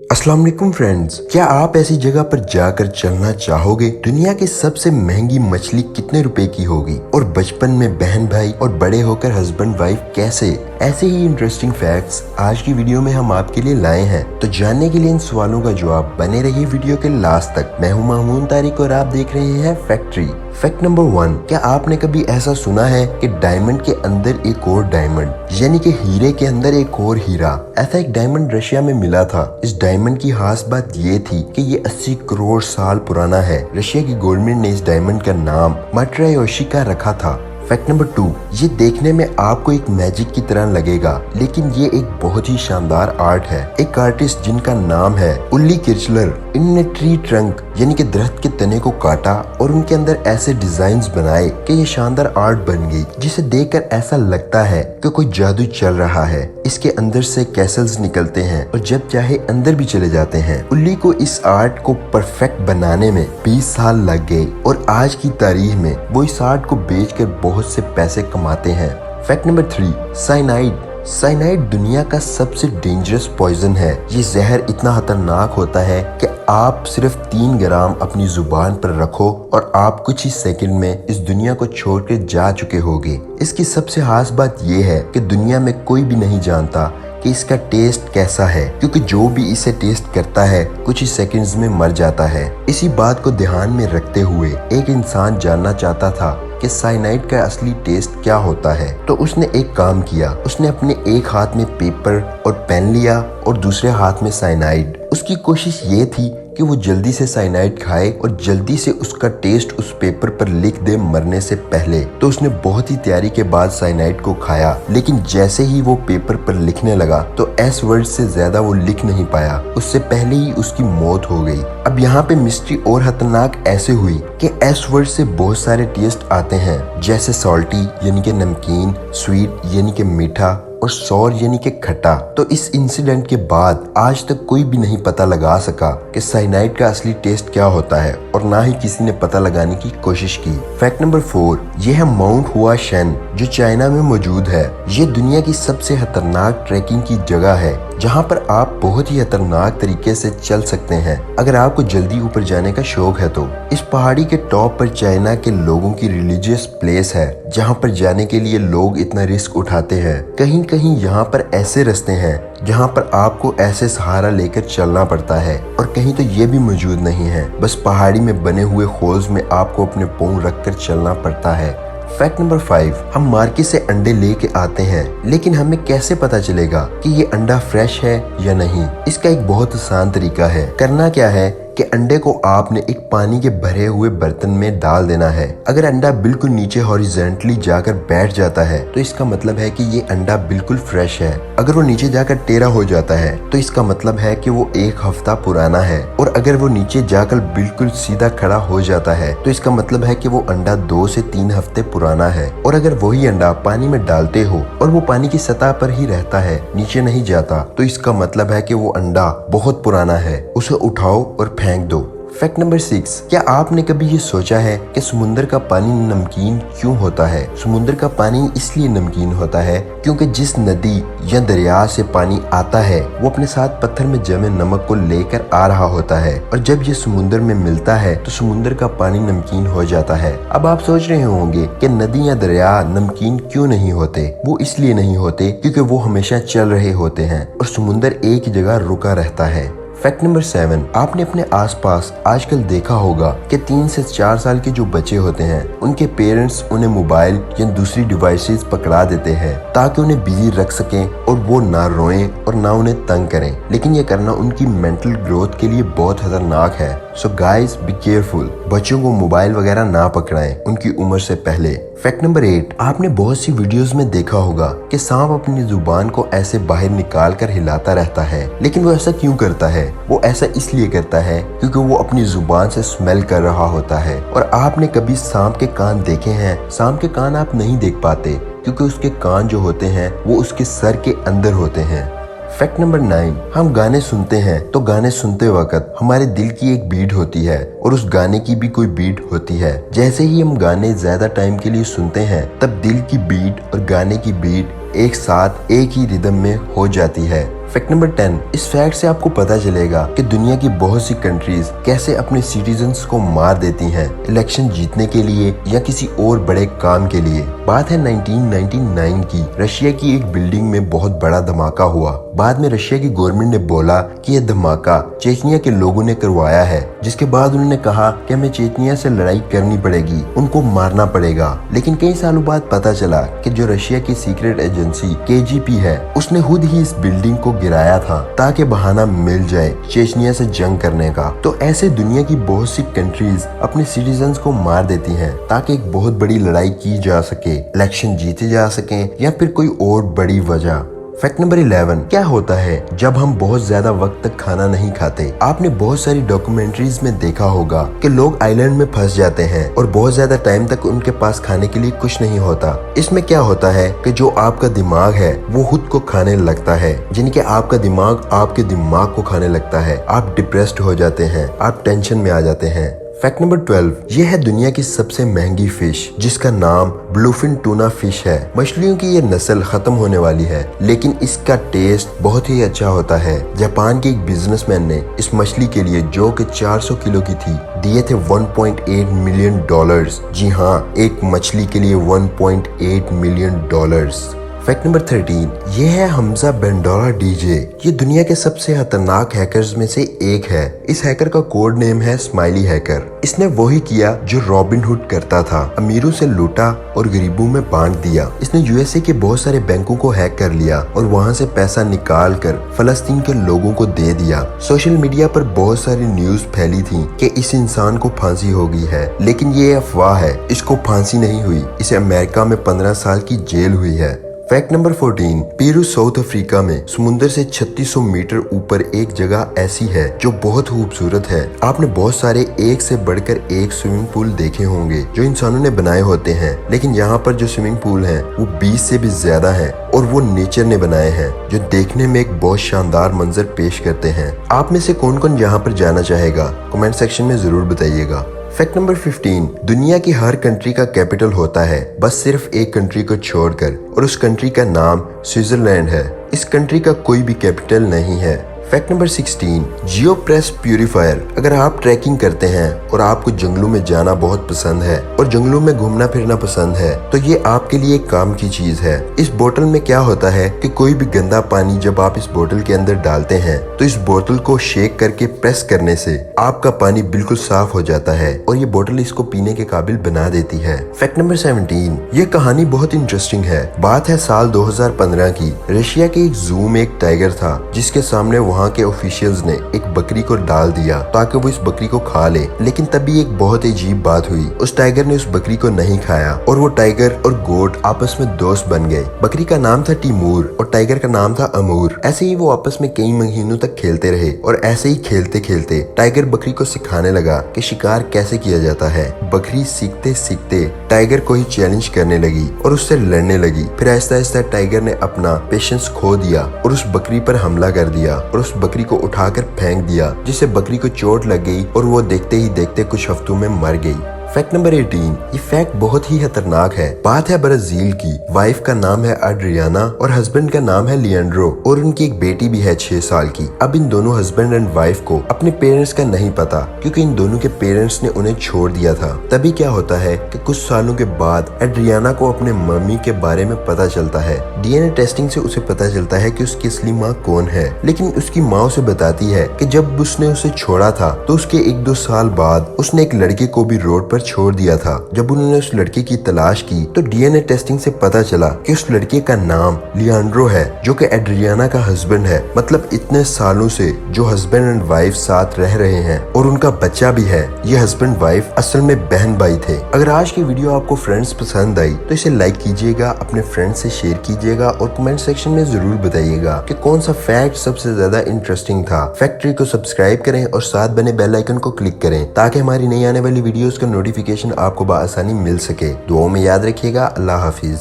अस्सलाम वालेकुम फ्रेंड्स, क्या आप ऐसी जगह पर जाकर चलना चाहोगे? दुनिया की सबसे महंगी मछली कितने रुपए की होगी? और बचपन में बहन भाई और बड़े होकर हस्बैंड वाइफ कैसे? ऐसे ही इंटरेस्टिंग फैक्ट्स आज की वीडियो में हम आपके लिए लाए हैं। तो जानने के लिए इन सवालों का जवाब बने रहिए वीडियो के लास्ट तक। मैं हूं मामून तारिक और आप देख रहे हैं फैक्ट्री। फैक्ट नंबर 1, क्या आपने कभी ऐसा सुना है कि डायमंड के अंदर एक और डायमंड, यानी कि हीरे के अंदर एक और हीरा? ऐसा एक डायमंड रशिया में मिला था। इस डायमंड की खास बात ये थी कि ये 80 करोड़ साल पुराना है। रशिया की गवर्नमेंट ने इस डायमंड का नाम माट्रयोशिका रखा था। फैक्ट नंबर 2, ये देखने में आपको एक मैजिक की तरह लगेगा, लेकिन ये एक बहुत ही शानदार आर्ट है। एक आर्टिस्ट जिनका नाम है उल्ली किर्चलर, इन्होंने ट्री ट्रंक यानी कि दरख्त के तने को काटा और उनके अंदर ऐसे डिजाइन्स बनाए कि ये शानदार आर्ट बन गई, जिसे देखकर ऐसा लगता है कि कोई जादू चल रहा है। इसके अंदर से कैसल्स निकलते हैं और जब चाहे अंदर भी चले जाते हैं। उल्ली को इस आर्ट को परफेक्ट बनाने में 20 साल लग गए और आज की तारीख में वो इस आर्ट को बेचकर बहुत से पैसे कमाते हैं। फैक्ट नंबर 3, साइनाइड दुनिया का सबसे डेंजरस पॉइजन है। ये जहर इतना खतरनाक होता है कि आप सिर्फ 3 ग्राम अपनी जुबान पर रखो और आप कुछ ही सेकंड में इस दुनिया को छोड़कर जा चुके होगे। इसकी सबसे खास बात यह है कि दुनिया में कोई भी नहीं जानता कि इसका टेस्ट कैसा है, क्योंकि जो भी इसे टेस्ट करता है कुछ ही सेकंड्स में मर जाता है। इसी बात को ध्यान में रखते हुए एक इंसान जानना चाहता था कि साइनाइड का असली टेस्ट क्या होता है। तो उसने एक काम किया, उसने अपने एक हाथ में पेपर और पेन लिया और दूसरे हाथ में साइनाइड। उसकी कोशिश ये थी कि वो जल्दी से साइनाइड खाए और जल्दी से उसका टेस्ट उस पेपर पर लिख दे मरने से पहले। तो उसने बहुत ही तैयारी के बाद साइनाइड को खाया, लेकिन जैसे ही वो पेपर पर लिखने लगा तो एस वर्ड से ज्यादा वो लिख नहीं पाया। उससे पहले ही उसकी मौत हो गई। अब यहाँ पे मिस्ट्री और खतरनाक ऐसे हुई कि एस वर्ड से बहुत सारे टेस्ट आते हैं, जैसे सॉल्टी यानी कि नमकीन, स्वीट यानी कि मीठा और सौर यानी कि खट्टा। तो इस इंसिडेंट के बाद आज तक कोई भी नहीं पता लगा सका कि साइनाइड का असली टेस्ट क्या होता है और ना ही किसी ने पता लगाने की कोशिश की। फैक्ट नंबर 4, ये है माउंट हुआ शेन, जो चाइना में मौजूद है। ये दुनिया की सबसे खतरनाक ट्रैकिंग की जगह है, जहाँ पर आप बहुत ही खतरनाक तरीके से चल सकते हैं अगर आपको जल्दी ऊपर जाने का शौक है तो। इस पहाड़ी के टॉप पर चाइना के लोगों की रिलीजियस प्लेस है, जहाँ पर जाने के लिए लोग इतना रिस्क उठाते हैं। कहीं कहीं यहाँ पर ऐसे रास्ते हैं जहाँ पर आपको ऐसे सहारा लेकर चलना पड़ता है, और कहीं तो ये भी मौजूद नहीं है, बस पहाड़ी में बने हुए होल्स में आपको अपने पाँव रखकर चलना पड़ता है। फैक्ट नंबर 5, हम मार्केट से अंडे लेके आते हैं, लेकिन हमें कैसे पता चलेगा कि ये अंडा फ्रेश है या नहीं? इसका एक बहुत आसान तरीका है। करना क्या है कि अंडे को आपने एक पानी के भरे हुए बर्तन में डाल देना है। अगर अंडा बिल्कुल नीचे हॉरिजॉन्टली जाकर बैठ जाता है तो इसका मतलब है कि ये अंडा बिल्कुल फ्रेश है। अगर वो नीचे जाकर टेढ़ा हो जाता है तो इसका मतलब है कि वो 1 हफ्ता पुराना है। और अगर वो नीचे जाकर बिल्कुल सीधा खड़ा हो जाता है तो इसका मतलब है कि वो अंडा 2 से 3 हफ्ते पुराना है। और अगर वही अंडा पानी में डालते हो और वो पानी की सतह पर ही रहता है, नीचे नहीं जाता, तो इसका मतलब है कि वो अंडा बहुत पुराना है। उसे उठाओ और फेंक दो। फैक्ट नंबर 6, क्या आपने कभी ये सोचा है कि समुद्र का पानी नमकीन क्यों होता है? समुद्र का पानी इसलिए नमकीन होता है क्योंकि जिस नदी या दरिया से पानी आता है वो अपने साथ पत्थर में जमे नमक को लेकर आ रहा होता है, और जब ये समुद्र में मिलता है तो समुद्र का पानी नमकीन हो जाता है। अब आप सोच रहे होंगे कि नदी या दरिया नमकीन क्यों नहीं होते? वो इसलिए नहीं होते क्योंकि वो हमेशा चल रहे होते हैं और समुद्र एक ही जगह रुका रहता है। फैक्ट नंबर 7, आपने अपने आसपास आजकल देखा होगा कि 3 से 4 साल के जो बच्चे होते हैं उनके पेरेंट्स उन्हें मोबाइल या दूसरी डिवाइसेस पकड़ा देते हैं ताकि उन्हें बिजी रख सकें और वो ना रोएं और ना उन्हें तंग करें, लेकिन ये करना उनकी मेंटल ग्रोथ के लिए बहुत खतरनाक है। सो गाइज बी केयरफुल, बच्चों को मोबाइल वगैरह ना पकड़ाएं उनकी उम्र से पहले। फैक्ट नंबर 8, आपने बहुत सी वीडियोस में देखा होगा कि सांप अपनी जुबान को ऐसे बाहर निकाल कर हिलाता रहता है, लेकिन वो ऐसा क्यों करता है? वो ऐसा इसलिए करता है क्योंकि वो अपनी जुबान से स्मेल कर रहा होता है। और आपने कभी सांप के कान देखे हैं? सांप के कान आप नहीं देख पाते क्योंकि उसके कान जो होते हैं वो उसके सर के अंदर होते हैं। फैक्ट नंबर 9, हम गाने सुनते हैं तो गाने सुनते वक्त हमारे दिल की एक बीट होती है और उस गाने की भी कोई बीट होती है। जैसे ही हम गाने ज्यादा टाइम के लिए सुनते हैं तब दिल की बीट और गाने की बीट एक साथ एक ही रिदम में हो जाती है। फैक्ट नंबर 10, इस फैक्ट से आपको पता चलेगा कि दुनिया की बहुत सी कंट्रीज कैसे अपने सिटीजन्स को मार देती हैं इलेक्शन जीतने के लिए या किसी और बड़े काम के लिए। बात है 1999 की। रशिया की एक बिल्डिंग में बहुत बड़ा धमाका हुआ। बाद में रशिया की गवर्नमेंट ने बोला कि यह धमाका चेचनिया के लोगों ने करवाया है, जिसके बाद उन्होंने कहा कि हमें चेचनिया से लड़ाई करनी पड़ेगी, उनको मारना पड़ेगा। लेकिन कई सालों बाद पता चला कि जो रशिया की सीक्रेट एजेंसी KGB है, उसने खुद ही इस बिल्डिंग को गिराया था ताकि बहाना मिल जाए चेचनिया से जंग करने का। तो ऐसे दुनिया की बहुत सी कंट्रीज अपने सिटीजन्स को मार देती हैं ताकि एक बहुत बड़ी लड़ाई की जा सके, इलेक्शन जीते जा सके या फिर कोई और बड़ी वजह। फैक्ट नंबर 11, क्या होता है जब हम बहुत ज्यादा वक्त तक खाना नहीं खाते। आपने बहुत सारी डॉक्यूमेंट्रीज में देखा होगा कि लोग आइलैंड में फंस जाते हैं और बहुत ज्यादा टाइम तक उनके पास खाने के लिए कुछ नहीं होता। इसमें क्या होता है कि जो आपका दिमाग है वो खुद को खाने लगता है, यानी कि आपका दिमाग आपके दिमाग को खाने लगता है। आप डिप्रेस्ड हो जाते हैं, आप टेंशन में आ जाते हैं। फैक्ट नंबर 12, ये है दुनिया की सबसे महंगी फिश जिसका नाम ब्लूफिन टूना फिश है। मछलियों की ये नस्ल खत्म होने वाली है, लेकिन इसका टेस्ट बहुत ही अच्छा होता है। जापान के एक बिजनेसमैन ने इस मछली के लिए, जो कि 400 किलो की थी, दिए थे $1.8 मिलियन। जी हाँ, एक मछली के लिए $1.8 मिलियन। फैक्ट नंबर 13, ये है हमजा बेंडोरा डीजे। ये दुनिया के सबसे खतरनाक हैकर्स में से एक है। इस हैकर का कोड नेम है स्माइली हैकर। इसने वही किया जो रॉबिन हुड करता था, अमीरों से लूटा और गरीबों में बांट दिया। इसने USA के बहुत सारे बैंकों को हैक कर लिया और वहां से पैसा निकाल कर फलस्तीन के लोगों को दे दिया। सोशल मीडिया पर बहुत सारी न्यूज फैली थी कि इस इंसान को फांसी हो गई है, लेकिन ये अफवाह है। इसको फांसी नहीं हुई, इसे अमेरिका में 15 साल की जेल हुई है। Fact number 14, Peru south Africa में समुद्र से 3600 मीटर ऊपर एक जगह ऐसी है जो बहुत खूबसूरत है। आपने बहुत सारे एक से बढ़कर एक स्विमिंग पूल देखे होंगे जो इंसानों ने बनाए होते हैं, लेकिन यहाँ पर जो स्विमिंग पूल हैं वो 20 से भी ज्यादा हैं और वो नेचर ने बनाए हैं, जो देखने में एक बहुत शानदार मंजर पेश करते हैं। आप में से कौन कौन यहाँ पर जाना चाहेगा, कमेंट सेक्शन में जरूर बताइएगा। फैक्ट नंबर 15, दुनिया की हर कंट्री का कैपिटल होता है, बस सिर्फ एक कंट्री को छोड़कर, और उस कंट्री का नाम स्विट्जरलैंड है। इस कंट्री का कोई भी कैपिटल नहीं है। फैक्ट नंबर 16, जियो प्रेस प्यूरिफायर। अगर आप ट्रैकिंग करते हैं और आपको जंगलों में जाना बहुत पसंद है और जंगलों में घूमना फिरना पसंद है, तो ये आपके लिए एक काम की चीज है। इस बोतल में क्या होता है कि कोई भी गंदा पानी जब आप इस बोतल के अंदर डालते हैं तो इस बोतल को शेक करके प्रेस करने से आपका पानी बिल्कुल साफ हो जाता है और ये बोतल इसको पीने के काबिल बना देती है। फैक्ट नंबर 17, ये कहानी बहुत इंटरेस्टिंग है। बात है साल 2015 की। रशिया के एक जू में एक टाइगर था जिसके सामने वहाँ के ऑफिशियल्स ने एक बकरी को डाल दिया ताकि वो इस बकरी को खा ले। लेकिन तभी एक बहुत अजीब बात हुई, उस टाइगर ने उस बकरी को नहीं खाया और वो टाइगर और गोट आपस में दोस्त बन गए। बकरी का नाम था टिमूर और टाइगर का नाम था अमूर। ऐसे ही वो आपस में कई महीनों तक खेलते रहे और ऐसे ही खेलते खेलते टाइगर बकरी को सिखाने लगा कि शिकार कैसे किया जाता है। बकरी सीखते सीखते टाइगर को ही चैलेंज करने लगी और उससे लड़ने लगी। फिर आहिस्ता आहिस्ता टाइगर ने अपना पेशेंस खो दिया और उस बकरी पर हमला कर दिया और उस बकरी को उठाकर फेंक दिया, जिससे बकरी को चोट लग गई और वो देखते ही देखते कुछ हफ्तों में मर गई। फैक्ट नंबर 18, ये फैक्ट बहुत ही खतरनाक है। बात है ब्राजील की। वाइफ का नाम है एड्रियाना और हस्बैंड का नाम है लिएंड्रो और उनकी एक बेटी भी है 6 साल की। अब इन दोनों हस्बैंड एंड वाइफ को अपने पेरेंट्स का नहीं पता, क्योंकि इन दोनों के पेरेंट्स ने उन्हें छोड़ दिया था। तभी क्या होता है कि कुछ सालों के बाद एड्रियाना को अपने मम्मी के बारे में पता चलता है। DNA टेस्टिंग से उसे पता चलता है कि उसकी असली माँ कौन है, लेकिन उसकी माँ उसे बताती है कि जब उसने उसे छोड़ा था तो उसके 1-2 साल बाद उसने एक लड़के को भी रोड पर छोड़ दिया था। जब उन्होंने उस लड़के की तलाश की तो DNA टेस्टिंग से पता चला कि उस लड़के का नाम लिएंड्रो है, जो कि एड्रियाना का हस्बैंड है। मतलब इतने सालों से जो हस्बैंड एंड वाइफ साथ रह रहे हैं और उनका बच्चा भी है। ये हस्बैंड वाइफ असल में बहन भाई थे। अगर आज की वीडियो आपको फ्रेंड्स पसंद आई तो इसे लाइक कीजिएगा, अपने फ्रेंड्स से शेयर कीजिएगा और कमेंट सेक्शन में जरूर बताइएगा कि कौन सा फैक्ट सबसे ज्यादा इंटरेस्टिंग था। फैक्ट्री को सब्सक्राइब करें और साथ बने बेल आइकन को क्लिक करें ताकि हमारी नई आने वाली वीडियोस का नोटिफिकेशन आपको बआसानी मिल सके। दुआओं में याद रखिएगा। अल्लाह हाफिज।